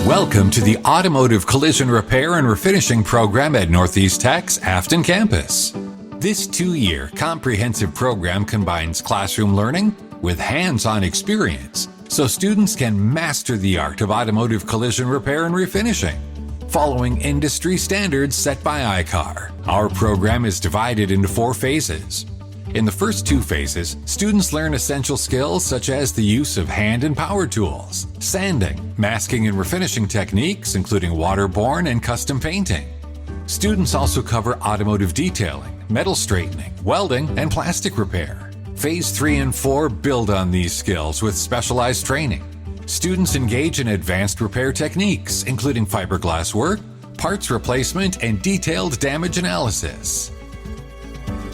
Welcome to the Automotive Collision Repair and Refinishing program at Northeast Tech's Afton campus. This 2-year comprehensive program combines classroom learning with hands-on experience so students can master the art of automotive collision repair and refinishing. Following industry standards set by ICAR, our program is divided into 4 phases. In the first 2 phases, students learn essential skills such as the use of hand and power tools, sanding, masking and refinishing techniques, including waterborne and custom painting. Students also cover automotive detailing, metal straightening, welding, and plastic repair. Phase 3 and 4 build on these skills with specialized training. Students engage in advanced repair techniques, including fiberglass work, parts replacement, and detailed damage analysis.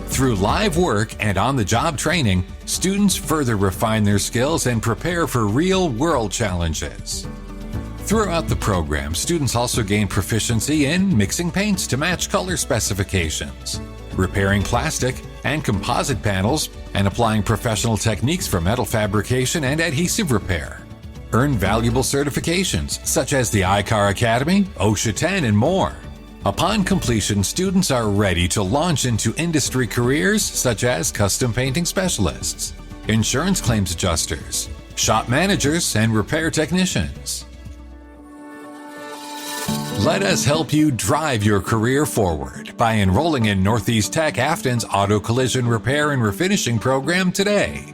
Through live work and on-the-job training, students further refine their skills and prepare for real-world challenges. Throughout the program, students also gain proficiency in mixing paints to match color specifications, repairing plastic and composite panels, and applying professional techniques for metal fabrication and adhesive repair. Earn valuable certifications such as the ICAR Academy, OSHA 10, and more. Upon completion, students are ready to launch into industry careers such as custom painting specialists, insurance claims adjusters, shop managers, and repair technicians. Let us help you drive your career forward by enrolling in Northeast Tech Afton's Auto Collision Repair and Refinishing program today.